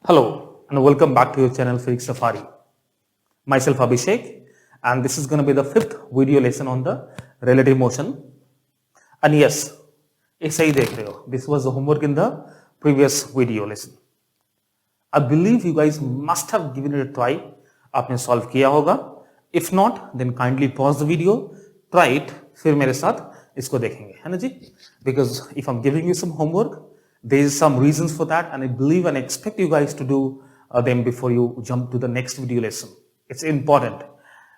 Hello and welcome back to your channel Physics Safari. Myself Abhishek, and this is going to be the fifth video lesson on the relative motion. And yes, ऐसा ही देख रहे हो. This was the homework in the previous video lesson. I believe you guys must have given it a try. आपने solve किया होगा. If not, then kindly pause the video, try it, फिर मेरे साथ इसको देखेंगे, है ना जी? Because if I'm giving you some homework, there is some reasons for that, and I believe and expect you guys to do them before you jump to the next video lesson. It's important.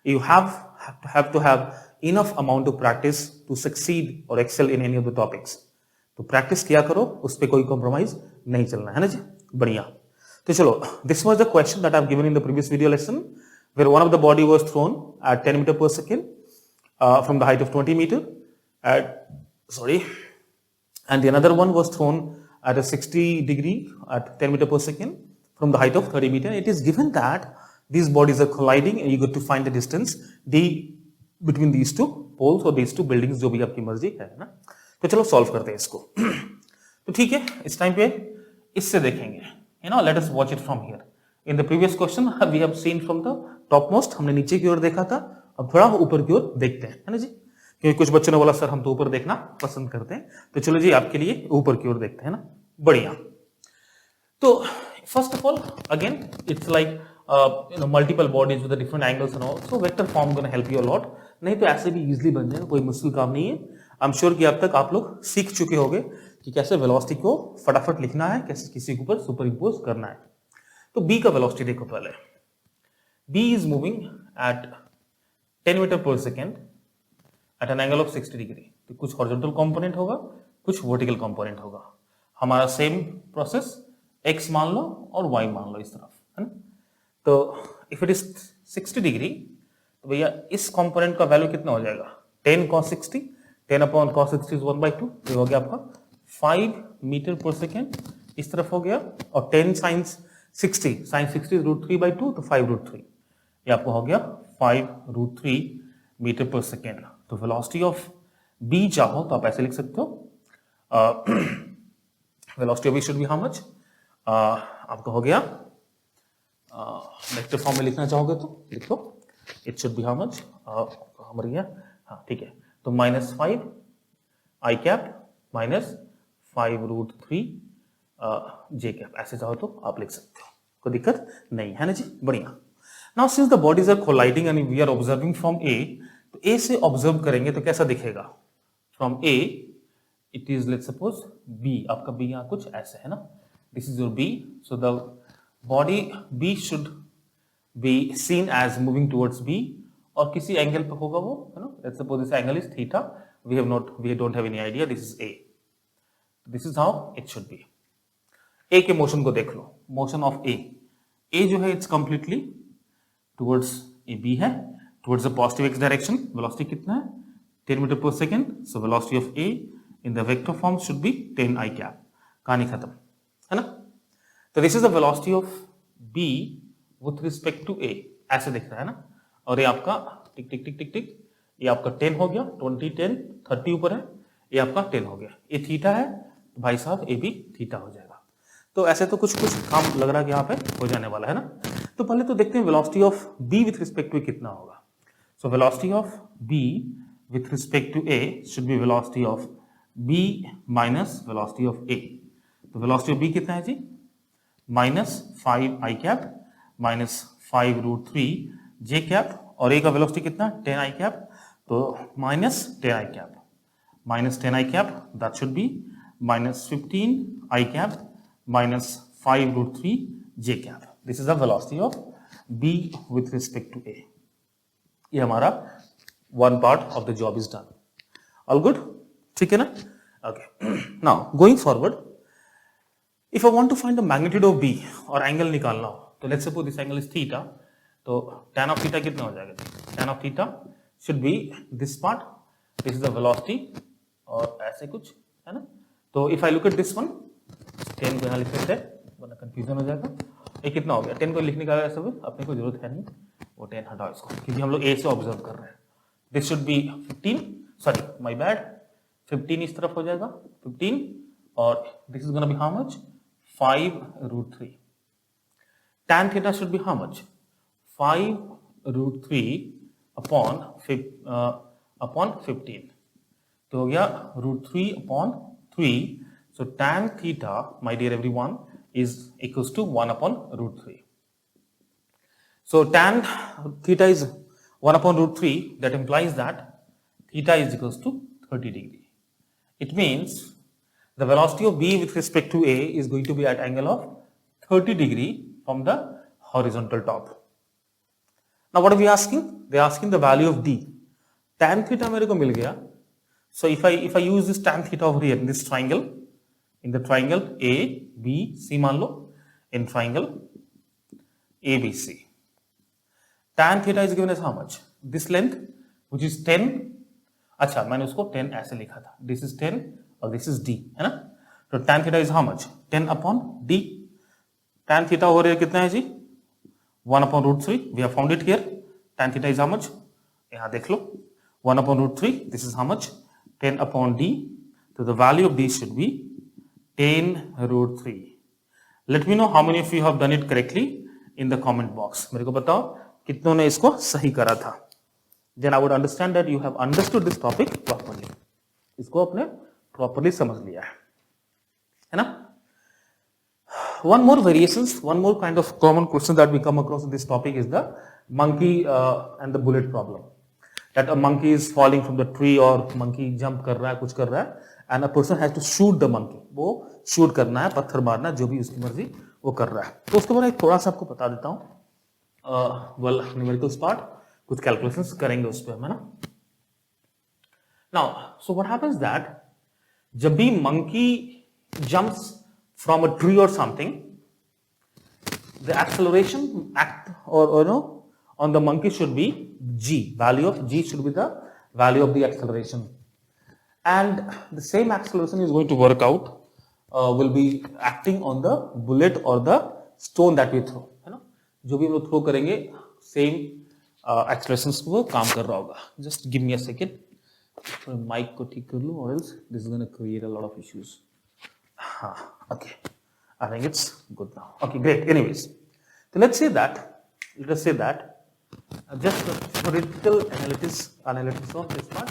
You have to have enough amount of practice to succeed or excel in any of the topics. तो practice किया करो, उस पे कोई compromise नहीं चलना, है ना जी? बढ़िया. तो चलो, this was the question that I've given in the previous video lesson, where one of the body was thrown at 10 meter per second from the height of 20 meter, and the another one was thrown at a 60 degree at 10 meter per second from the height of 30 meter. It is given that these bodies are colliding and you got to find the distance d between these two poles or these two buildings, जो भी आपकी मर्जी है ना. तो चलो solve करते हैं इसको. तो ठीक है, इस टाइम पे इससे देखेंगे. Let us watch it from here. In the previous question we have seen from the topmost, हमने नीचे की ओर देखा था, अब थोड़ा ऊपर की ओर देखते हैं, है ना जी? क्योंकि कुछ बच्चों ने बोला सर हम तो ऊपर देखना पसंद करते हैं, तो चलो जी आपके लिए ऊपर की ओर देखते हैं ना. बढ़िया. तो first of all again it's like multiple bodies with different angles and all, so vector form gonna help you a lot. नहीं तो ऐसे भी इजीली बन जाएगा, कोई मुश्किल काम नहीं है. आई एम श्योर कि अब तक आप लोग सीख चुके होंगे कि कैसे वेलोसिटी को फटाफट लिखना है, कैसे किसी के ऊपर सुपर इम्पोज करना है. तो बी का वेलोसिटी देखो पहले. B is moving at 10 metre per second at an angle of 60 degree. तो कुछ हॉरिजॉन्टल कंपोनेंट होगा, कुछ वर्टिकल कंपोनेंट होगा. हमारा सेम प्रोसेस x मान लो और y मान लो इस तरफ, है ना. तो इफ इट इज 60 डिग्री तो भैया इस कंपोनेंट का वैल्यू कितना हो जाएगा? 10 cos 60, 10 अपॉन cos 60 इज 1/2. ये हो गया आपका 5 मीटर पर सेकेंड इस तरफ हो गया, और 10 sin 60 इज √3/2, तो 5√3. ये आपको हो गया 5√3 मीटर पर सेकेंड. तो वेलोसिटी ऑफ बी चाहो तो आप ऐसे लिख सकते हो. Velocity of B should be how much? आपका हो गया, वेक्टर फॉर्म में लिखना चाहोगे तो लिख लो. It should be how much? मर गया, हाँ ठीक है. तो -5 I cap minus 5√3 J cap, ऐसे चाहो तो आप लिख सकते हो, कोई दिक्कत नहीं है ना जी. बढ़िया. Now since the bodies are colliding and we are observing from A, तो ए से ऑब्जर्व करेंगे तो कैसा दिखेगा? From A it is let's suppose B. आपका बी यहाँ कुछ ऐसे है ना. This is your B. So the body B should be seen as moving towards B, और किसी एंगल पे होगा वो, है ना. Let's suppose this angle is theta. We don't have any idea. This is A. This is how it should be. A के motion को देख लो. मोशन ऑफ ए जो है it's completely towards A. B है towards the positive x direction. Velocity कितना है? 10 metre per second. So velocity of A in the vector form should be 10 I cap. कहानी खत्म, है ना. तो this is the velocity of B with respect to A. ऐसे दिख रहा है ना. और ये आपका टिक टिक टिक टिक टिक, ये आपका 10 हो गया, 20 10 30 ऊपर है, ये आपका 10 हो गया. ये थीटा है तो भाई साहब ये भी थीटा हो जाएगा. तो ऐसे तो कुछ काम लग रहा है कि यहाँ पे हो जाने वाला है ना. तो पहले तो देखते हैं velocity of B with respect to कितना होगा. So velocity of B with respect to A should be velocity of B minus velocity of A. तो velocity of B कितना है जी? -5 I cap minus 5√3 J cap, और A का velocity कितना? 10 I cap. तो -10 I cap. -10 I cap, that should be -15 I cap minus 5√3 J cap. This is the velocity of B with respect to A. ये हमारा one part of the job is done. All good, ठीक है ना. Okay. Now going forward, if I want to find the magnitude of B और angle निकालना हो, तो let's suppose this angle is theta. तो tan ऑफ थीटा कितना हो जाएगा? tan of theta should be this part. This is the velocity और ऐसे कुछ, है ना. तो if I look at this one, 10 को यहाँ लिख लेते हैं वरना कंफ्यूजन हो जाएगा. ये कितना हो गया? 10 को लिखने का ऐसा अपने को जरूरत है नहीं, वो 10 हटाओ इसको, क्योंकि हम लोग ए से ऑब्जर्व कर रहे हैं. This should be 15, sorry my bad, 15 इस तरफ हो जाएगा 15, और this is gonna be how much? 5√3. tan theta should be how much? 5 root 3 upon 15. तो हो गया root 3 upon 3. So tan theta, my dear everyone, is equals to 1 upon root 3. So tan theta is 1 upon root 3. That implies that theta is equals to 30 degree. It means the velocity of B with respect to A is going to be at angle of 30 degree from the horizontal top. Now what are we asking? They are asking the value of D. Tan theta मेरे को मिल गया. So if I use this tan theta over here in this triangle, in the triangle A B C मान लो, in triangle ABC, tan theta is given as how much? This length, which is 10. अच्छा, मैंने उसको 10 ऐसे लिखा था. This is 10 और this is D, है ना? तो tan theta is how much? 10 upon D. Tan theta over here कितना है जी? 1 upon root 3. We have found it here. Tan theta is how much? यहाँ देख लो. 1 upon root 3. This is how much? 10 upon D. So the value of D should be 10 root 3. Let me know how many of you have done it correctly in the comment box. मेरे को बताओ कितनों ने इसको सही करा था. Then I would understand that you have understood this topic properly. इसको आपने properly समझ लिया है ना? One more variations, one more kind of common question that we come across in this topic is the monkey and the bullet problem. That a monkey is falling from the tree or monkey jump कर रहा है, कुछ कर रहा है, and a person has to shoot the monkey. वो shoot करना है, पत्थर मारना, जो भी उसकी मर्जी वो कर रहा है. तो उसके बारे में थोड़ा सा आपको बता देता हूँ. Well, numerical part, कुछ calculations करेंगे उस पे हम, है ना? Now, so what happens that जब भी monkey jumps from a tree or something, the acceleration act or no on the monkey should be g. Value of g should be the value of the acceleration, and the same acceleration is going to work out will be acting on the bullet or the stone that we throw, है ना? जो भी हम लोग throw करेंगे same accelerations को काम कर रहा होगा. Just give me a second. Mic को ठीक कर लूं or else this is going to create a lot of issues. Okay, I think it's good now. Okay, great. Anyways, so let us say that just a theoretical analysis of this part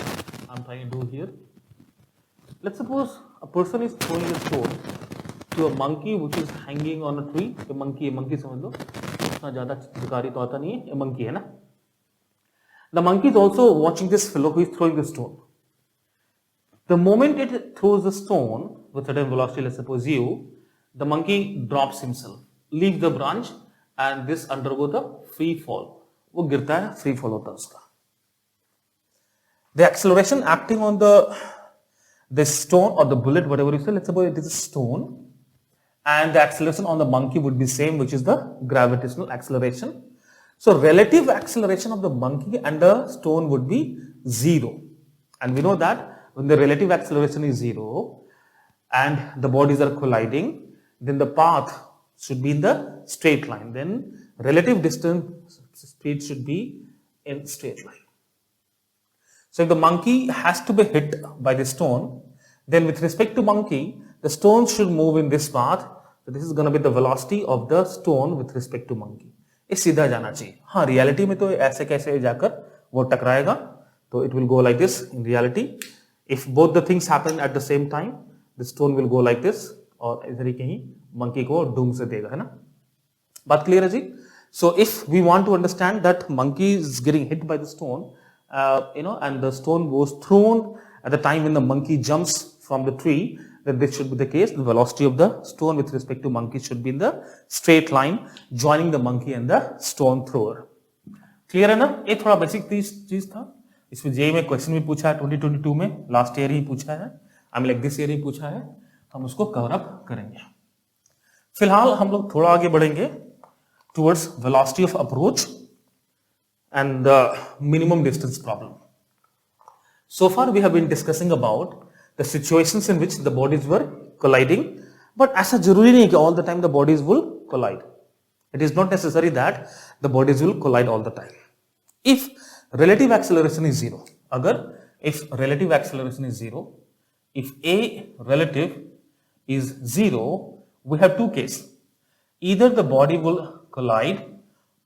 I'm trying to do here. Let's suppose a person is throwing a stone to a monkey which is hanging on a tree. A monkey समझ लो, इतना ज़्यादा चित्रकारी तो आता नहीं है, a monkey है ना. The monkey is also watching this fellow who is throwing the stone. The moment it throws the stone with certain velocity, let's suppose u, the monkey drops himself, leaves the branch, and this undergo the free fall. वो गिरता है, free fall होता है उसका. The acceleration acting on the stone or the bullet, whatever you say, let's suppose it is a stone, and the acceleration on the monkey would be same, which is the gravitational acceleration. So relative acceleration of the monkey and the stone would be 0. And we know that when the relative acceleration is 0 and the bodies are colliding, then the path should be in the straight line. Then relative distance speed should be in straight line. So if the monkey has to be hit by the stone, then with respect to monkey, the stone should move in this path. So this is going to be the velocity of the stone with respect to monkey. ये सीधा जाना चाहिए. हाँ, reality में तो ऐसे कैसे जाकर वो टकराएगा, तो it will go like this in reality. If both the things happen at the same time, the stone will go like this, और इधर ही कहीं monkey को डूम से देगा, है ना? बात क्लियर है जी? So if we want to understand that monkey is getting hit by the stone, and the stone was thrown at the time when the monkey jumps from the tree, then this should be the case. The velocity of the stone with respect to monkey should be in the straight line, joining the monkey and the stone thrower. Clear है ना? ये थोड़ा basic चीज था. इसमें JEE में question भी पूछा है 2022 में, लास्ट ईयर ही पूछा है, लाइक दिस ईयर ही पूछा है. हम उसको कवर अप करेंगे. फिलहाल हम लोग थोड़ा आगे बढ़ेंगे towards velocity of approach and the minimum distance problem. So far we have been discussing about the situations in which the bodies were colliding, but ऐसा जरूरी नहीं कि all the time the bodies will collide. It is not necessary that the bodies will collide all the time. If relative acceleration is 0, if relative acceleration is 0, if A relative is 0, we have two cases. Either the body will collide,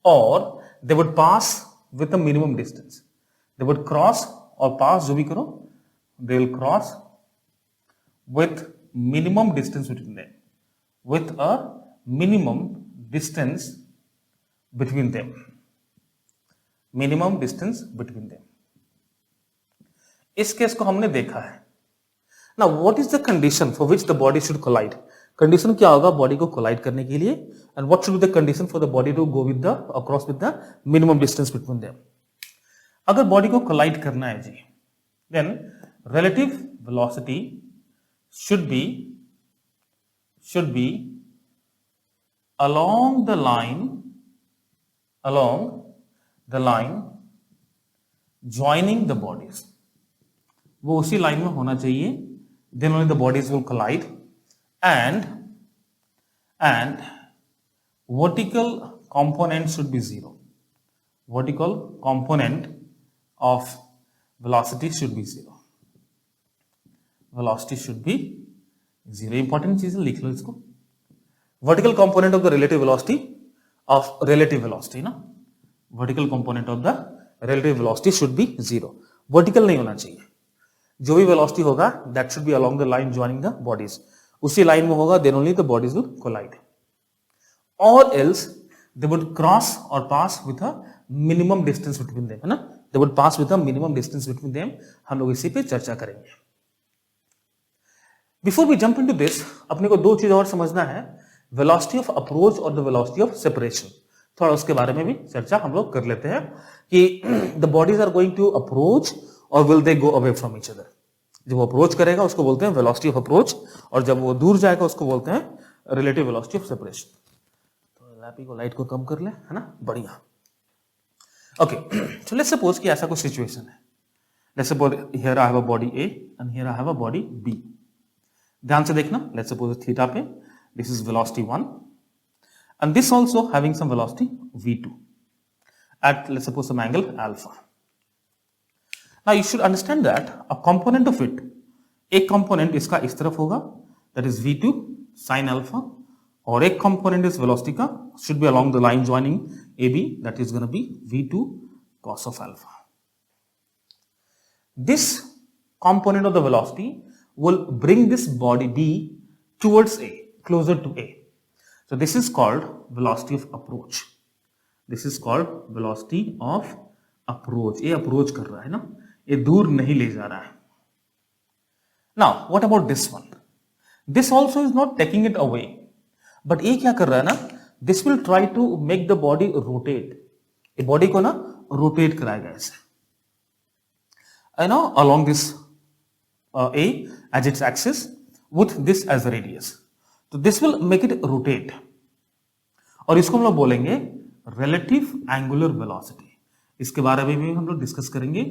or they would pass with a minimum distance. They would cross or pass, जो भी करो, they will cross with minimum distance between them. With a minimum distance between them. Minimum distance between them. इस case को हमने देखा है. Now, what is the condition for which the body should collide? Condition क्या होगा body को collide करने के लिए? And what should be the condition for the body to go with the across with the minimum distance between them? अगर body को collide करना है जी, then relative velocity should be along the line joining the bodies. वो उसी line में होना चाहिए, then only the bodies will collide, and vertical component should be zero. Vertical component of velocity should be zero. Velocity should be zero. Important चीज है, लिख लो इसको. Vertical component of the relative velocity ना. Vertical component of the relative velocity should be zero. Vertical नहीं होना चाहिए. जो भी वेलोसिटी होगा that should be along the line joining the bodies. उसी लाइन में होगा, then only the bodies will collide. Or else they would cross or pass with a minimum distance between them, है ना? They would pass with a minimum distance between them. हम लोग इसी पे चर्चा करेंगे. Before we jump into this, अपने को दो चीज और समझना है, velocity of approach और the velocity of separation. थोड़ा उसके बारे में भी चर्चा हम लोग कर लेते हैं कि the bodies are going to approach or will they go away from each other. जब वो अप्रोच करेगा उसको बोलते हैं वेलोसिटी ऑफ अप्रोच, और जब वो दूर जाएगा उसको बोलते हैं रिलेटिव वेलोसिटी ऑफ सेपरेशन. तो लैपी को लाइट को कम कर ले, है ना, बढ़िया. ओके, सो लेट्स सपोज कि ऐसा कोई सिचुएशन है. Let's suppose here I have a body A and here I have a body B. ध्यान से देखना. लेट्स सपोज थीटा पे this is velocity 1 and this also having some velocity v2 at let's suppose some angle alpha. Now you should understand that a component of it, एक component इसका इस तरफ होगा, that is v2 sin alpha, और एक component इस velocity का should be along the line joining AB, that is going to be v2 cos of alpha. This component of the velocity will bring this body B towards A, closer to A. So this is called velocity of approach. This is called velocity of approach. ये approach कर रहा है ना, ये दूर नहीं ले जा रहा है. Now, what about this one? This also is not taking it away. But ये क्या कर रहा है ना? This will try to make the body rotate. ये body को ना rotate कराएगा ऐसे. You know, along this A as its axis with this as the radius. So this will make it rotate. और इसको हम लोग बोलेंगे relative angular velocity. इसके बारे में भी हम लोग डिस्कस करेंगे.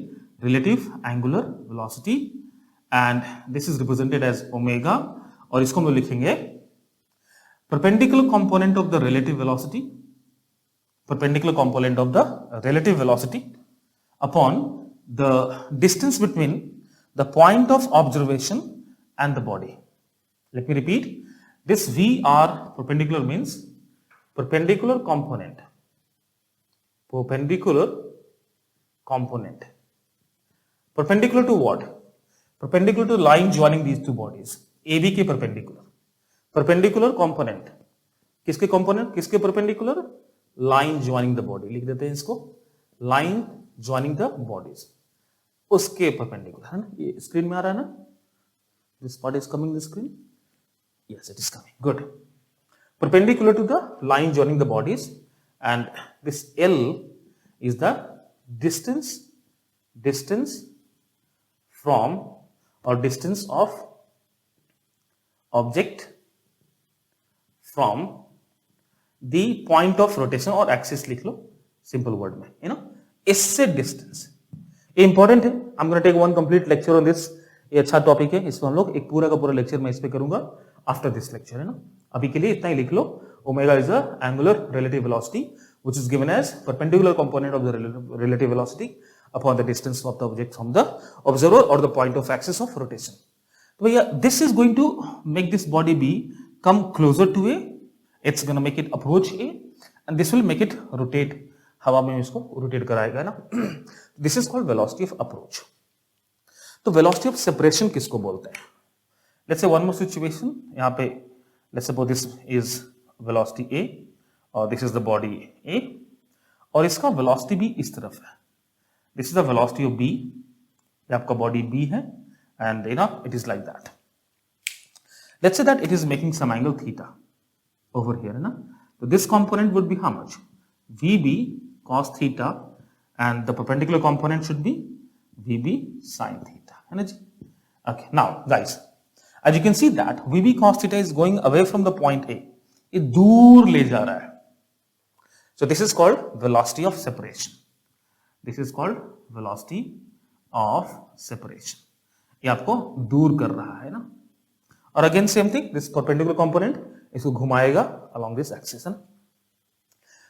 Relative angular velocity, and this is represented as omega, और इसको हम लोग लिखेंगे perpendicular component of the relative velocity, perpendicular component of the relative velocity upon the distance between the point of observation and the body. Let me repeat. This VR perpendicular means perpendicular component. Perpendicular component. Perpendicular to what? Perpendicular to line joining these two bodies. AB के perpendicular. Perpendicular component. किसके component? किसके perpendicular? Line joining the body. लिख देते हैं इसको. Line joining the bodies. उसके perpendicular, है ना? ये screen में आ रहा है ना? This part is coming the screen? Yes, it is coming. Good. Perpendicular to the line joining the bodies, and this L is the distance from or distance of object from the point of rotation or axis. लिख लो simple word में, you know, इससे distance. ये important है. I'm going to take one complete lecture on this. ये अच्छा topic है, इसमें हम लोग एक पूरा का पूरा लेक्चर मैं इस पे करूंगा आफ्टर दिस लेक्चर, है ना. अभी के लिए इतना ही लिख लो. Omega is the angular relative velocity which is given as perpendicular component of the relative velocity upon the distance of the object from the observer और the point of axis of rotation. तो भैया this is going to make this body B come closer to A, it's going to make it approach A, and this will make it rotate, हवा में इसको rotate कराएगा ना. This is called velocity of approach. तो velocity of separation किसको बोलते हैं? Let's say one more situation. यहाँ पे let's suppose this is velocity A और this is the body A और इसका वेलोसिटी भी इस तरफ है. This is the velocity of B. ये आपका बॉडी बी है and you know it is like that. Let's say that it is making some angle theta over here है ना. So this component would be how much? VB cos theta and the perpendicular component should be VB sin theta है ना जी. Okay, now guys, as you can see that VB cos theta is going away from the point A. ये दूर ले जा रहा है. So this is called velocity of separation. This is called velocity of separation. ये आपको दूर कर रहा है ना. और again same thing, this perpendicular component इसको घुमाएगा along this axis है.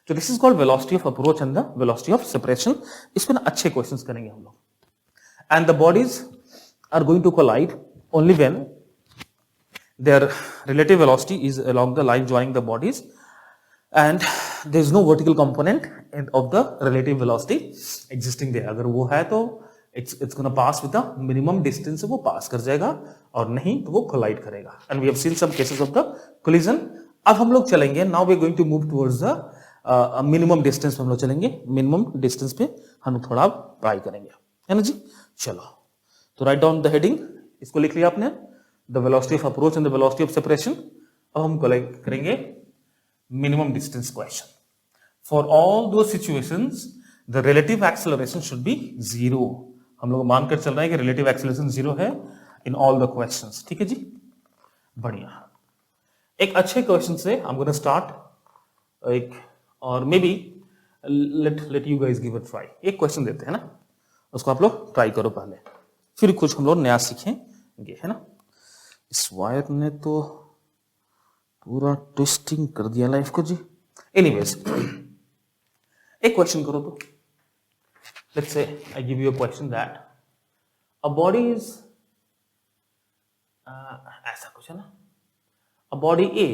So this is called velocity of approach and the velocity of separation. इस पे ना अच्छे क्वेश्चंस करेंगे हम लोग. And the bodies are going to collide only when their relative velocity is along the line joining the bodies and there is no vertical component of the relative velocity existing there. अगर वो है तो it's gonna pass with the minimum distance, वो पास कर जाएगा और नहीं तो वो कोलाइड करेगा. And we have seen some cases of the collision. अब हम लोग चलेंगे, now we are going to move towards the minimum distance पे हम लोग चलेंगे. minimum distance पे हम लोग थोड़ा ट्राई करेंगे है ना जी. चलो तो राइट डाउन द हेडिंग, इसको लिख लिया आपने, the velocity of approach and the velocity of separation. अब हम करेंगे minimum distance question. For all दो situations the relative acceleration should be zero. हम लोग मानकर चल रहे हैं कि रिलेटिव एक्सेलरेशन जीरो है इन ऑल द क्वेश्चंस. ठीक है जी, बढ़िया. एक अच्छे क्वेश्चन से आई एम गोना स्टार्ट एक, और may be let you guys give a try. एक क्वेश्चन देते हैं ना, उसको आप लोग ट्राई करो पहले, फिर कुछ हम लोग नया सीखेंगे है ना. इस वायर ने तो पूरा ट्विस्टिंग कर दिया लाइफ को जी. एनीवेज एक क्वेश्चन करो तो. Let's say I give you a question that a body is ऐसा कुछ है ना, a body A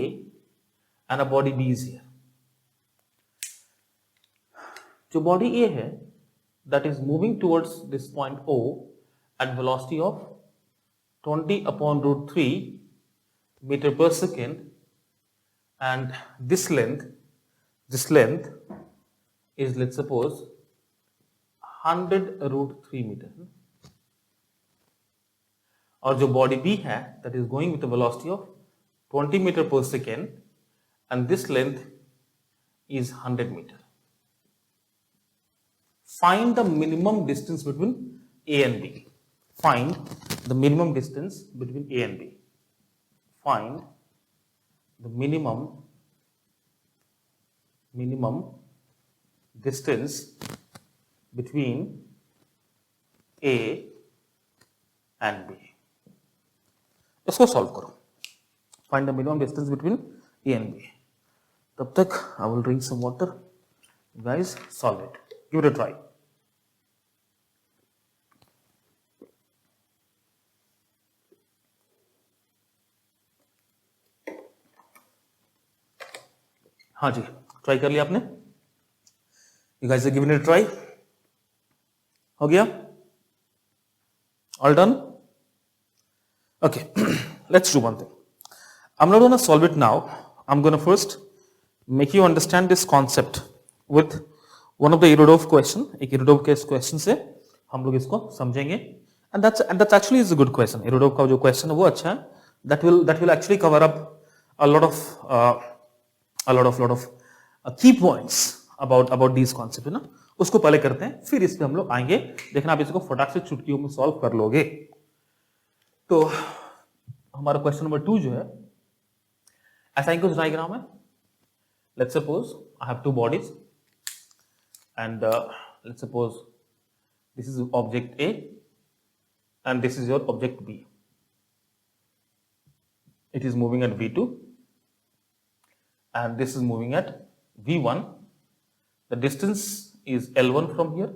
and a body B is here. जो body A है that is moving towards this point O at velocity of 20 upon root 3 meter per second, and this length is, let's suppose, 100 root 3 meter. और जो body B है that is going with a velocity of 20 meter per second and this length is 100 meter. Find the minimum distance between A and B. Find the minimum distance between A and B. Find the minimum distance between A and B. इसको solve करो. Find the minimum distance between A and B. तब तक I will drink some water. Guys, solve it. Give it a try. हाँ जी, try कर लिया आपने. You guys are giving it a try. हो गया? All done? Okay, let's do one thing. I'm not going to solve it now. I'm going to first make you understand this concept with one of the Erudov question. एक Erudov के question से हम लोग इसको समझेंगे. And that's actually is a good question. Erudov का जो question है वो अच्छा है. That will actually cover up a lot of key points about these concepts है ना. उसको पहले करते हैं, फिर इस पे हम लोग आएंगे. देखना आप इसको फटाक से चुटकियों में सॉल्व कर लोगे. तो हमारा क्वेश्चन नंबर 2 जो है, ऐसा ही कुछ डायग्राम है. Let's suppose I have two bodies and let's suppose this is object A and this is your object B. It is moving at V2 and this is moving at V1. The distance is L1 from here,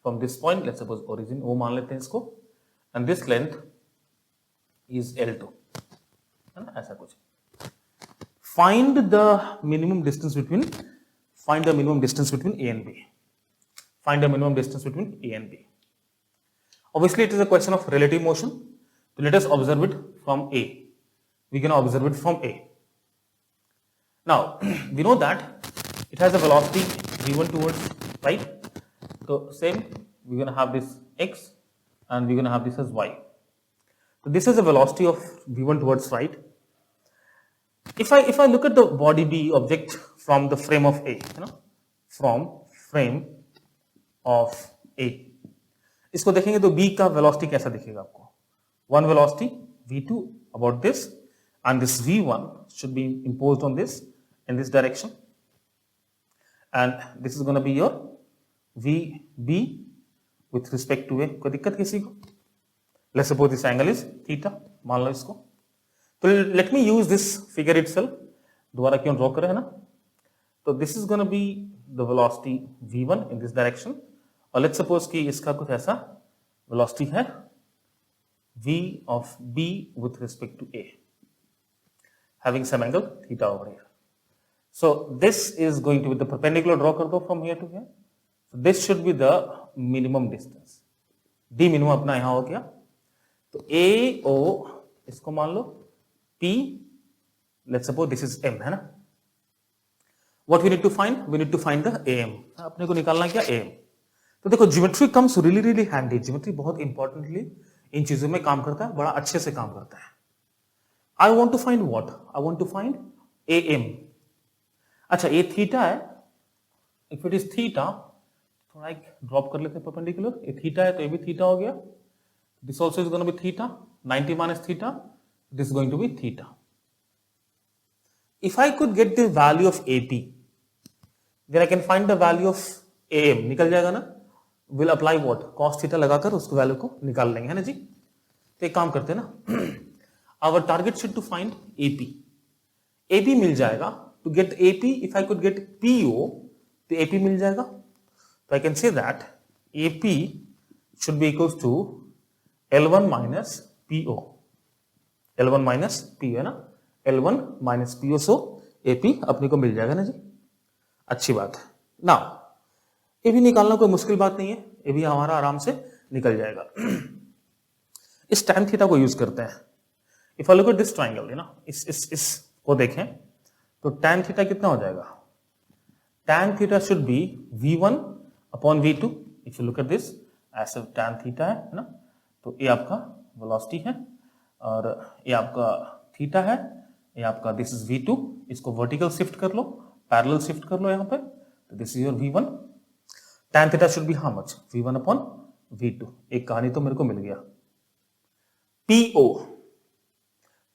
from this point. Let's suppose origin वो मान लेते हैं इसको, and this length is L2 है ना, ऐसा कुछ. find the minimum distance between A and B. Find the minimum distance between A and B. Obviously, it is a question of relative motion. So let us observe it from A. We can observe it from A. Now, we know that it has a velocity v1 towards right. So same, we're going to have this x and we're going to have this as y. So this is a velocity of v1 towards right. If I look at the body B object from the frame of A, from frame of A, इसको देखेंगे तो B का velocity कैसा दिखेगा आपको? One velocity v2 about this, and this v1 should be imposed on this in this direction, and this is going to be your vb with respect to A. कोई दिक्कत किसी को? Let's suppose this angle is theta, मान लो इसको. तो let me use this figure itself. दोबारा क्यों draw करें है ना? तो this is going to be the velocity v1 in this direction, और let's suppose कि इसका कुछ ऐसा velocity है v of b with respect to A, having some angle theta over here. So this is going to be the perpendicular. Draw कर दो from here to here. So this should be the minimum distance. D minimum अपना यहाँ हो गया. तो AO इसको मान लो P. Let's suppose this is M है ना. What we need to find? We need to find the AM. अपने को निकालना क्या AM. तो देखो geometry comes really handy. Geometry बहुत इंपॉर्टेंटली इन चीजों में काम करता है, बड़ा अच्छे से काम करता है. I want to find what? I want to find AM. अच्छा ये थीटा है. If it is theta, थोड़ा एक ड्रॉप कर लेते हैं परपेंडिकुलर. ये थीटा है तो ये भी थीटा हो गया. This also is going to be theta. 90 minus theta. This is going to be theta. If I could get the value of AP, then I can find the value of AM. निकल जाएगा ना? We'll apply what? Cos theta लगाकर उसको value को निकाल लेंगे है ना जी. तो एक काम करते हैं ना. Our target should to find AP. AP मिल जाएगा. To get AP, if I could get PO, तो AP मिल जाएगा. So I can say that AP should be equals to L1 minus PO. L1 minus PO है ना. L1 minus PO, so AP अपने को मिल जाएगा ना जी. अच्छी बात है. Now ये भी निकालना कोई मुश्किल बात नहीं है. ये भी हमारा आराम से निकल जाएगा. इस tan थीटा को यूज करते हैं. If I look at this triangle, इस को देखें तो tan थीटा कितना हो जाएगा? Tan theta should be v1 upon v2. If you look at this as a tan theta है ना, तो ये आपका वेलोसिटी है और ये आपका थीटा है, ये आपका दिस इज v2. इसको वर्टिकल शिफ्ट कर लो, पैरेलल शिफ्ट कर लो यहाँ पे, तो this is your v1. tan theta should be how much? v1 upon v2. एक कहानी तो मेरे को मिल गया.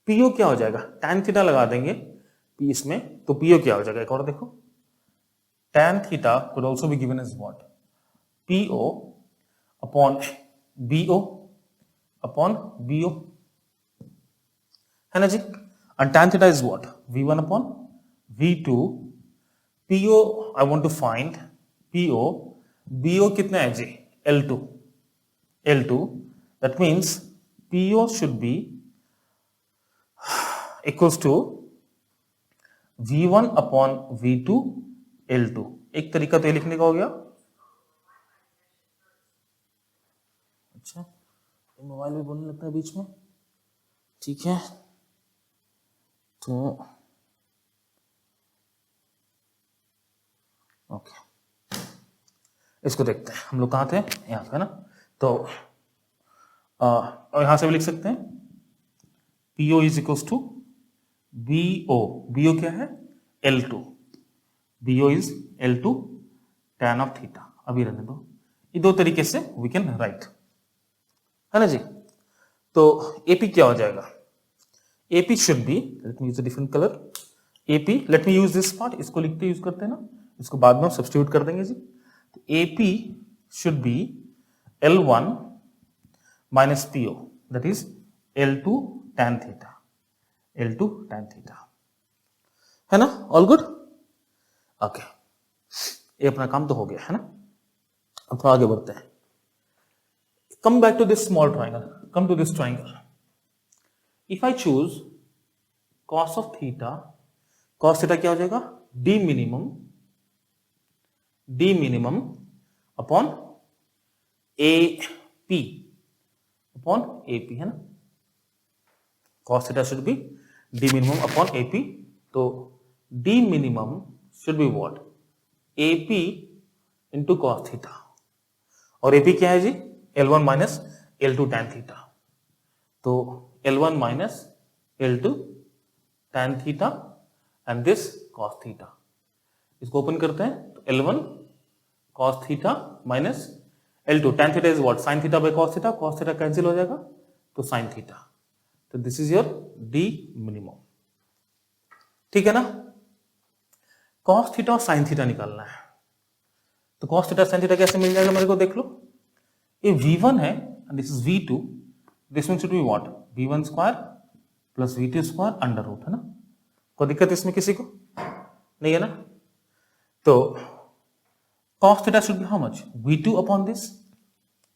PO क्या हो जाएगा? tan थीटा लगा देंगे P इसमें, तो PO क्या हो जाएगा? एक और देखो, tan theta could also be given as what? PO upon BO upon BO है ना जी. and tan theta is what? V1 upon V2. PO I want to find PO. BO कितना है जी? L2. That means PO should be equals to V1 upon V2 L2. एक तरीका तो ये लिखने का हो गया. अच्छा, मोबाइल भी बोलने लगता है बीच में. ठीक है, तो ओके, इसको देखते हैं. हम लोग कहाँ थे? यहाँ पे ना. तो और यहां से भी लिख सकते हैं PO is equals to BO. BO क्या है? L2. BO is L2 tan of theta. अभी रहने दो. ये दो तरीके से वी कैन राइट है ना जी. तो AP क्या हो जाएगा? AP should be, let me use a different colour. AP, let me use this part. इसको लिखते यूज करते हैं ना, इसको बाद में सब्स्टिट्यूट कर देंगे जी. तो AP should be L1 minus PO, that is L2 tan theta. L2 tan theta है ना. All good. ओके, ये अपना काम तो हो गया है ना. अब तो आगे बढ़ते हैं. Come back to this small triangle. Come to this triangle. If I choose cos of theta cos theta क्या हो जाएगा, D minimum upon A P है ना, cos theta should be D minimum upon A P, तो D minimum should be what, A P into cos theta, और AP क्या है जी, L1 minus L2 tan theta, तो L1 minus L2 tan theta and this cos theta, इसको open करते हैं तो L1 cos theta minus L2 tan theta is what, sin theta by cos theta cancel हो जाएगा तो sin थीटा, तो this is your D minimum, ठीक है ना। cos थीटा और sin थीटा निकालना है, तो cos थीटा sin थीटा कैसे मिल जाएगा मेरे को देख लो, ये V1 है and this is V2, this one should be what, V1 square plus V2 square under root, है ना, कोई दिक्कत इसमें किसी को नहीं है ना। तो cos theta should be how much, V2 upon this,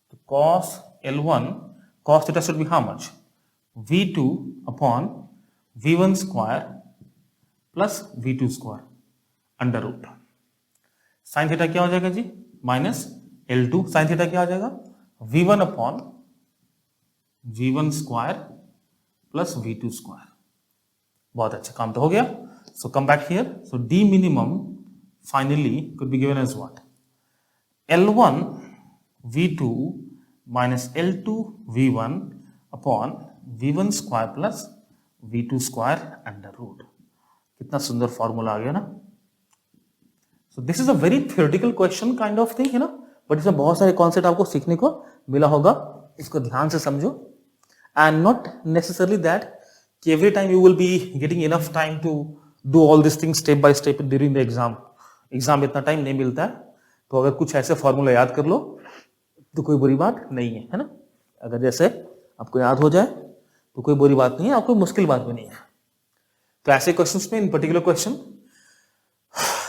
तो cos L1 cos theta should be how much, V2 upon V1 square plus V2 square under root, sin theta क्या हो जाएगा जी, माइनस L2 sin थीटा क्या हो जाएगा, V1 upon V1 square plus V2 square, बहुत अच्छा काम तो हो गया। So come back here, so D minimum finally could be given as what, L1 V2 minus L2 V1 upon V1 square plus V2 square under root, कितना सुंदर formula आ गया ना। So this is a very theoretical question kind of thing, है ना, but इसमें बहुत सारे concept आपको सीखने को मिला होगा, इसको ध्यान से समझो, एंड नॉट नेसेसरली दैट कि every time you will be getting enough time to do all this things step by step during the exam इतना टाइम नहीं मिलता है, तो अगर कुछ ऐसे फॉर्मूला याद कर लो तो कोई बुरी बात नहीं है ना, अगर जैसे आपको याद हो जाए तो कोई बुरी बात नहीं है, आपको मुश्किल बात भी नहीं है। तो ऐसे क्वेश्चंस में, इन particular question,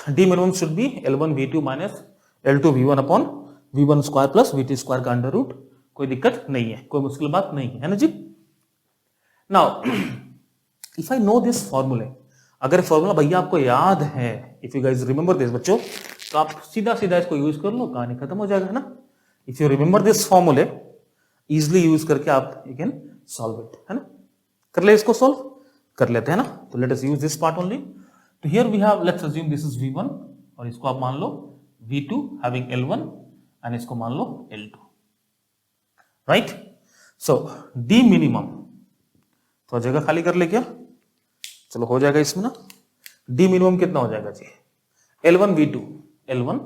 D minimum should B L1 V2 minus L2 V1 upon V1 square plus V2 square का अंडर रूट, कोई दिक्कत नहीं है, कोई मुश्किल बात नहीं है ना जी। Now if I know this फॉर्मूले, अगर फॉर्मूला भैया आपको याद है, if you guys remember this बच्चों, तो आप सीधा सीधा इसको यूज कर लो, कहानी खत्म हो जाएगा, है ना। इफ यू रिमेंबर दिस फॉर्मूले, इजिली यूज करके आप यू कैन सॉल्व इट, है ना। कर ले, इसको सॉल्व कर लेते हैं ना, तो let us use this part only. तो here we have, let's assume this is V1 और इसको आप मान लो V2 हैविंग L1 एंड इसको मान लो L2, राइट। सो डी मिनिमम, तो जगह खाली कर ले क्या, चलो हो जाएगा इसमें ना, डी मिनिमम कितना हो जाएगा जी, L1 V2, L1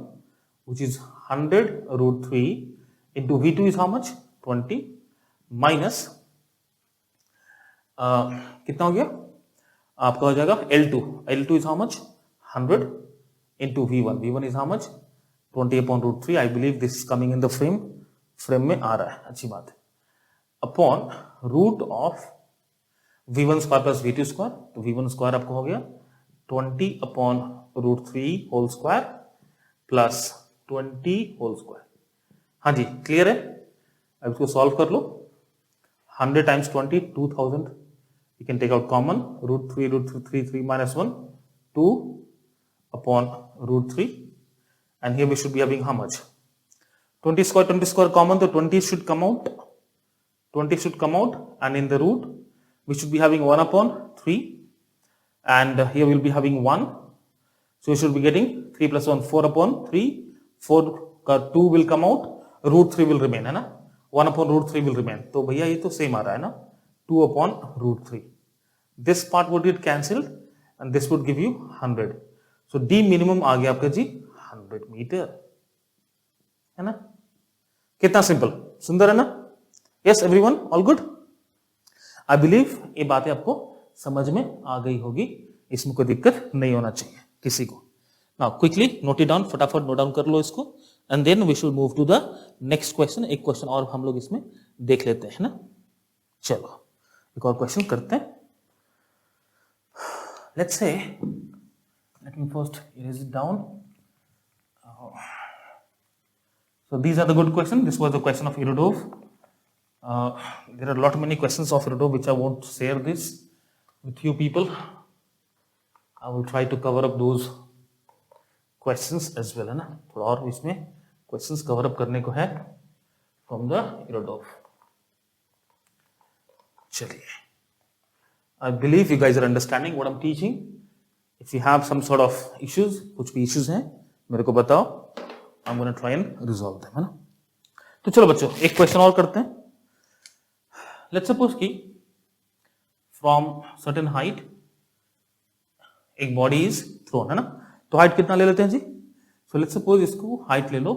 which is 100 root 3 into V2 is how much, 20 minus कितना हो गया आपका, हो जाएगा L2 is how much, 100 into V1, V1 is how much, 20 upon root 3, I believe this is coming in the frame में आ रहा है, अच्छी बात है, upon root of V1 square plus V2 square, तो V1 स्क्वायर आपको हो गया 20 upon root 3 whole square plus 20 whole square, हाँ जी क्लियर है। अब इसको सॉल्व कर लो, 100 times 20 2000, you can take out common, root 3 minus 1 2 upon root 3, and here we should be having how much, 20 square common, so 20 should come out, and in the root we should be having 1 upon 3, and here we will be having 1, so we should be getting 3 plus 1 4 upon 3, 4 का 2 will come out, root 3 will remain, है ना, 1 upon root 3 will remain, तो भैया ये तो same आ रहा है ना, 2 upon root 3, this part would get cancelled and this would give you 100, so D minimum आ गया आपका जी 100 मीटर, है ना, कितना सिंपल, सुंदर है ना। Yes everyone, all good, I believe ये बातें आपको समझ में आ गई होगी, इसमें कोई दिक्कत नहीं होना चाहिए किसी को। Now quickly note it down, फटाफट नोट डाउन कर लो इसको, and then we should move to the next question. एक क्वेश्चन और हम लोग इसमें देख लेते हैं ना, चलो एक और क्वेश्चन करते हैं। Let's say, let me first erase it down. So these are the good questions. This was the question of Erudov. There are a lot many questions of Erudov which I won't share this with you people. I will try to cover up those questions as well, है ना, थोड़ा और इसमें questions cover up करने को है from the इरोडोफ. चलिए, I believe you guys are understanding what I'm teaching. If you have some sort of issues, कुछ भी issues हैं मेरे को बताओ. I'm going to try and resolve them, है ना. तो चलो बच्चों, एक क्वेश्चन और करते हैं. Let's suppose कि from certain height एक body is thrown, है ना. तो हाइट कितना ले लेते हैं जी? So let's suppose इसको हाइट ले लो.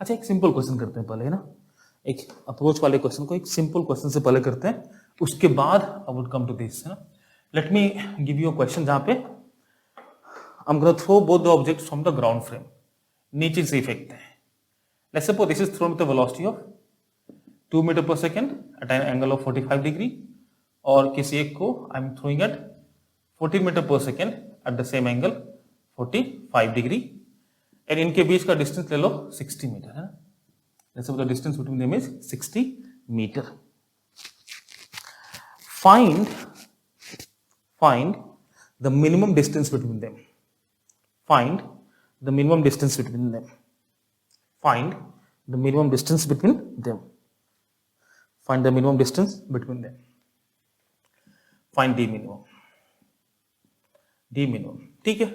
अच्छा, एक सिंपल क्वेश्चन करते हैं पहले, है ना. एक अप्रोच वाले क्वेश्चन को एक सिंपल क्वेश्चन से पहले करते हैं, उसके बाद I would come to this, है ना. Let me give you a question जहां पे I am gonna throw both the objects from the ground frame, नीचे से फेंकते हैं. Let's suppose this is thrown with the velocity of 2 meter per second at an angle of 45 degree, और किसी एक को I am throwing at 40 meter per second at the same angle 45 degree, and इनके बीच का डिस्टेंस ले लो 60 metre, है ना. Let's suppose the distance between them is 60 meter. Find the minimum distance between them. Find the minimum distance between them. Find the minimum distance between them. Find the minimum distance between them. Find D minimum. D minimum. ठीक है.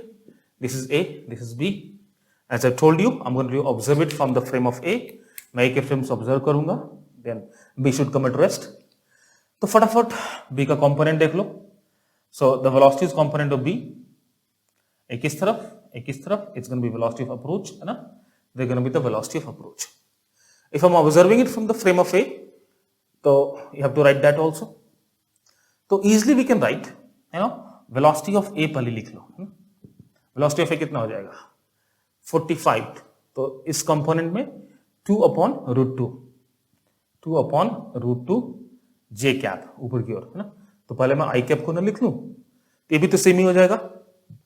This is A. This is B. As I told you, I'm going to observe it from the frame of A. मैं A के frame से observe करूंगा, then B should come at rest. तो फटाफट B का component देख लो. So the velocity is component of B. एक इस तरफ, एक इस तरफ, it's gonna be velocity of approach, है ना. They gonna be the velocity of approach. If I am observing it from the frame of A, तो you have to write that also. तो easily we can write, you know, velocity of A पहले लिख लो. Velocity of A कितना हो जाएगा? 45. तो इस component में 2 upon root 2, 2 upon root 2 j cap ऊपर की ओर, है ना. तो पहले मैं i कैप को ना लिख लूं, ये भी तो सेम ही हो जाएगा.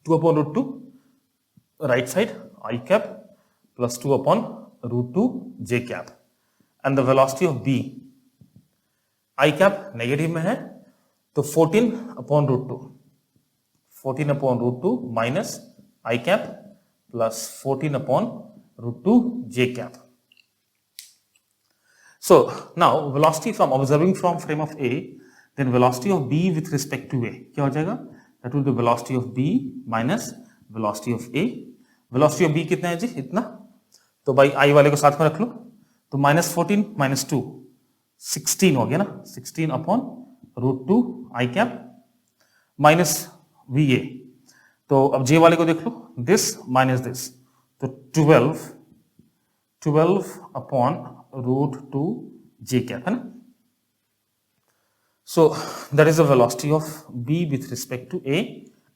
2 upon root 2 right side i cap plus 2 upon root 2 j cap, and the velocity of b, i cap negative में है तो 14 upon root 2, 14 upon root 2 minus i cap plus 14 upon root 2 j cap. So now velocity, if I'm observing from frame of A, then velocity of B with respect to A क्या हो जाएगा? That will be velocity of B minus velocity of A. Velocity of B कितना है जी? इतना. तो भाई I वाले को साथ में रख लो. तो minus 14 minus 2 16 हो गया ना. 16 upon root 2 I cap minus VA. तो अब J वाले को देख लो. This minus this. तो 12 upon root 2 j cap, है ना. So that is the velocity of B with respect to A,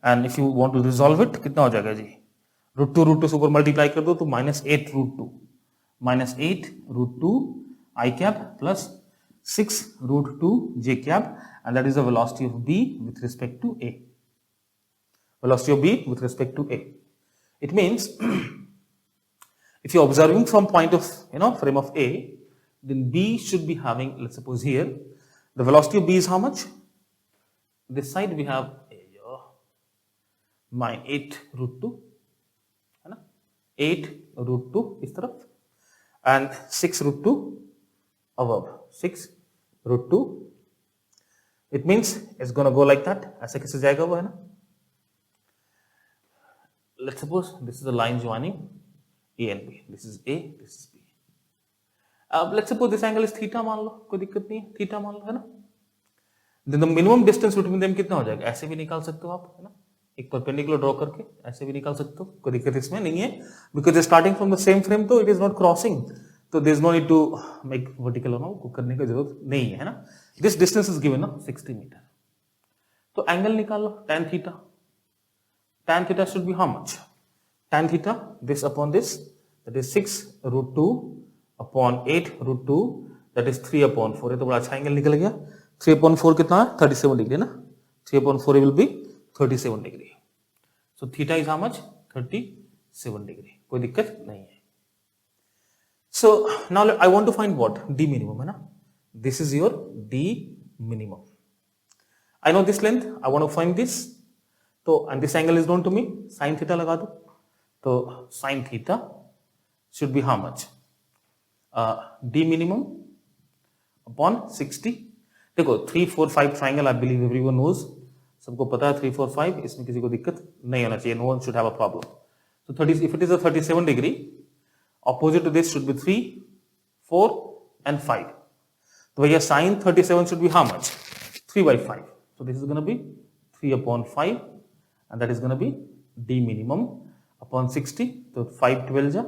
and if you want to resolve it, कितना हो जाएगा जी? root 2 से ऊपर मल्टीप्लाई कर दो तो -8 root 2, -8 root 2 I cap plus 6 root 2 j cap, and that is the velocity of B with respect to A. Velocity of B with respect to A. It means if you're observing from point of, you know, frame of A, then B should be having, let's suppose here, the velocity of B is how much? This side we have -8 root 2, है ना, 8 root 2 इस तरफ, and 6 root 2 above, 6 root 2. It means it's gonna go like that. ऐसे कैसे जाएगा वो, है ना. Let's suppose this is the line joining A and B. This is A, this is B. Let's suppose this angle is theta मान लो, कोई दिक्कत नहीं है, theta मान लो, है ना. Then the minimum distance between them कितना हो जाएगा? ऐसे भी निकाल सकते हो आप, है ना, एक परपेंडिकुलर ड्रॉ करके ऐसे भी निकाल सकते हो, कोई दिक्कत इसमें नहीं है, because starting from the same frame, तो it is not crossing, तो there is no need to make vertical, ना, को करने की जरूरत नहीं है, ना. This distance is given, ना, 60 मीटर. तो एंगल निकाल लो, tan theta. Tan theta should be how much? Tan theta, this upon this, that is 6 root 2 upon 8 root 2, that is 3 upon 4. ये तो बड़ा अच्छा एंगल निकल गया. 3 upon 4 कितना है? 37 डिग्री, ना. 3 upon 4 will be 37 degree. So theta is how much? 37 degree. कोई दिक्कत नहीं है. So now I want to find what? D minimum, है ना. This is your D minimum. I know this length. I want to find this. तो and this angle is known to me, sine theta लगा दो, तो sine theta should be how much, D minimum upon 60। देखो 3 4 5 triangle, I believe everyone knows, सबको पता है 3 4 5, इसमें किसी को दिक्कत नहीं होना चाहिए, no one should have a problem. तो 30, if it is a 37 degree, opposite to this should be 3 4 and 5, तो भैया sin 37 should be how much, 3 by 5, so this is going to be 3 upon 5 and that is going to be d minimum upon 60, so 5 12 ja,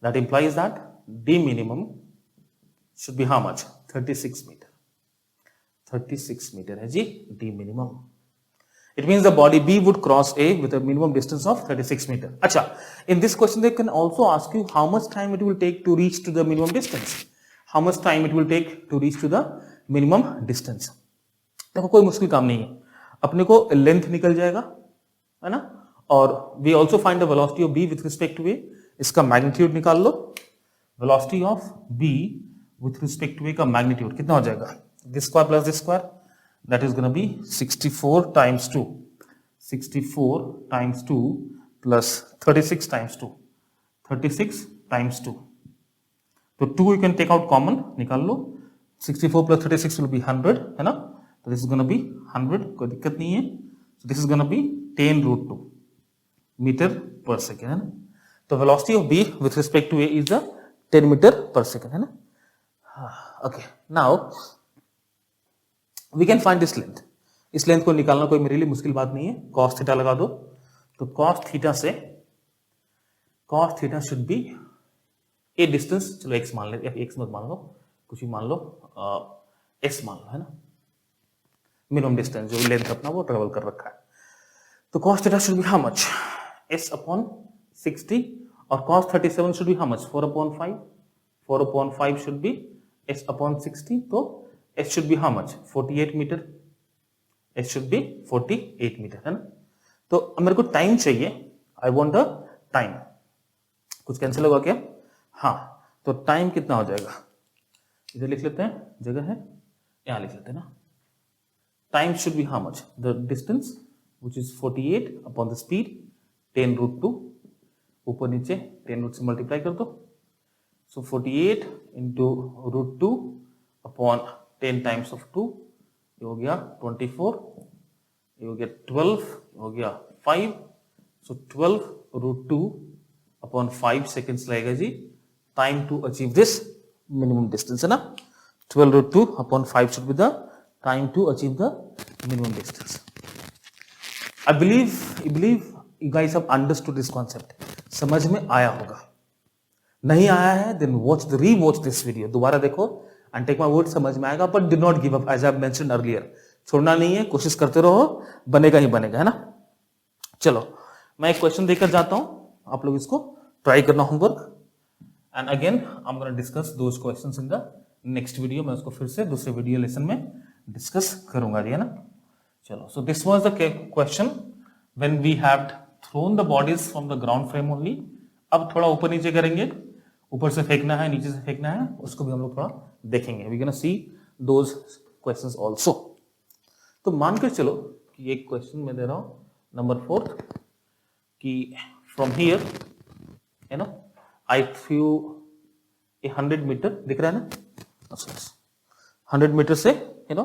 that implies that d minimum should be how much, 36 meter, 36 meter है जी d minimum. It means the body B would cross A with a minimum distance of 36 meter. Acha, in this question they can also ask you how much time it will take to reach to the minimum distance. How much time it will take to reach to the minimum distance. देखो कोई मुश्किल काम नहीं है, अपने को length निकल जाएगा, है ना, और we also find the velocity of B with respect to A. इसका मैग्नीट्यूड निकाल लो, velocity of B with respect to A का मैग्नीट्यूड कितना हो जाएगा, this square plus this square, that is going to be 64 times 2, 64 times 2 plus 36 times 2, 36 times 2, तो 2 you can take out common, निकाल लो, 64 plus 36 will be 100, है ना, तो this is going to be 100, कोई दिक्कत नहीं है, so this is going to be 10 root 2 meter per second, है ना, तो velocity of B with respect to A is the 10 meter per second, है ना. Okay, now we can find this length. इस लेंथ को निकालना कोई मेरे लिए मुश्किल बात नहीं है, cos थीटा लगा दो, तो cos थीटा से cos theta should be A distance, चलो x मान ले, x मत मान लो, कुछ भी मान लो, s मान लो, है ना, मिनिमम डिस्टेंस जो लेंथ अपना वो ट्रेवल कर रखा है, तो cos theta should be how much, s upon 60, और cos 37 should be how much, 4 upon 5, 4 upon 5 should be s upon 60, तो S should be how much, 48 metre, S should be 48 metre, है ना. तो अब मेरे को टाइम चाहिए, I want the टाइम, कुछ कैंसिल होगा क्या, हाँ, तो टाइम कितना हो जाएगा, इधर लिख लेते हैं, जगह है यहाँ लिख लेते हैं ना, time should be how much, the distance which is 48 upon the speed 10 root 2, ऊपर नीचे 10 रूट से मल्टीप्लाई कर दो, so 48 into root 2 upon 10 times of 2, ये हो गया 24, ये हो गया 12, ये हो गया 5, सो 12 रूट 2 अपॉन 5 सेकेंड्स लगेगा जी time to achieve this minimum distance, है ना, 12 root 2 upon 5 should be the time to achieve the minimum distance. I believe you guys have understood this concept, समझ में आया होगा, नहीं आया है देन री-वॉच दिस वीडियो, दोबारा देखो and take my word, समझ में आएगा, but do not give up as I have mentioned earlier, छोड़ना नहीं है, कोशिश करते रहो, बनेगा ही बनेगा, है ना. चलो मैं एक क्वेश्चन देकर जाता हूं, आप लोग इसको ट्राई करना homework, and again I am gonna discuss those questions in the next video, मैं उसको फिर से दूसरे वीडियो लेसन में डिस्कस करूंगा जी, है ना. चलो, so this was the question when we have thrown the bodies from the ground frame only. अब थोड़ा ऊपर नीचे करेंगे, ऊपर से फेंकना है, नीचे से फेंकना है, उसको भी हम लोग थोड़ा देखेंगे, we gonna see those questions also. तो मानकर चलो कि एक क्वेश्चन मैं दे रहा हूं नंबर 4 कि from here, you know, I threw a 100 metre, दिख रहा है ना, 100 मीटर से, you know,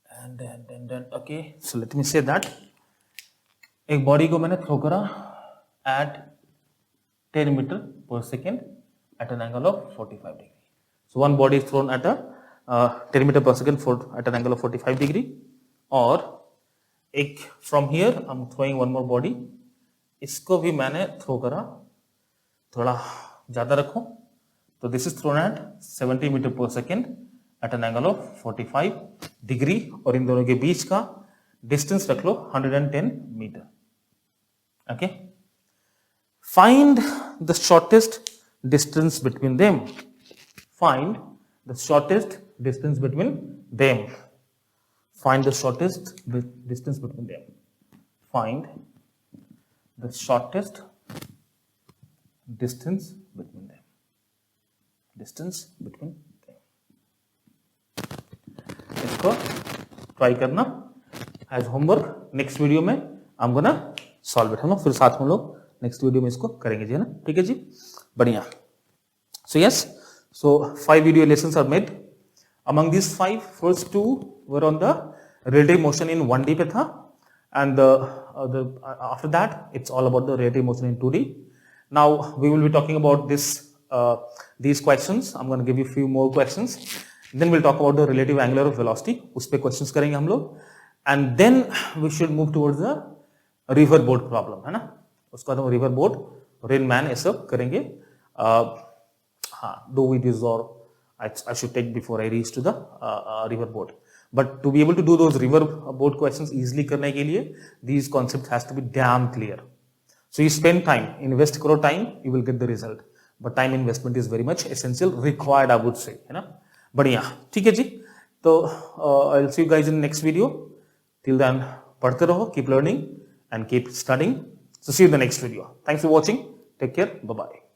and okay, so let me say that एक बॉडी को मैंने थ्रो करा at 10 meter per second at an angle of 45 degree. So one body is thrown at a 10 meter per second at an angle of 45 degree. और एक from here I'm throwing one more body, इसको भी मैंने throw करा, थोड़ा ज्यादा रखो, तो this is thrown at 70 meter per second at an angle of 45 degree, और इन दोनों के बीच का डिस्टेंस रख लो 110 metre. Okay, find the shortest distance between them. Find the shortest distance between them. Find the shortest distance between them. Find the shortest distance between them. Distance between them. इसको try करना. As homework next video में आई am gonna solve it. हम लोग फिर साथ में हम लोग नेक्स्ट वीडियो में इसको करेंगे जी, है ना, ठीक है जी, बढ़िया। So yes, so 5 video lessons are made. Among these 5, first 2 were on the relative motion in 1D पे था, and after that it's all about the relative motion in 2D. Now we will be talking about these questions. I'm going to give you few more questions. Then we'll talk about the relative angular velocity. उस पे questions करेंगे हम लोग, and then we should move towards the river boat problem, है ना, उसका तो river boat, rain man ये सब करेंगे। हाँ, 2 videos or I should take before I reach to the river boat. But to be able to do those river boat questions easily करने के लिए, these concepts has to be damn clear. So you spend time, invest करो time, you will get the result. But time investment is very much essential, required I would say, है ना, बढ़िया, ठीक है जी। तो I'll see you guys in the next video. Till then, पढ़ते रहो, keep learning and keep studying. So see you in the next video. Thanks for watching. Take care. Bye bye.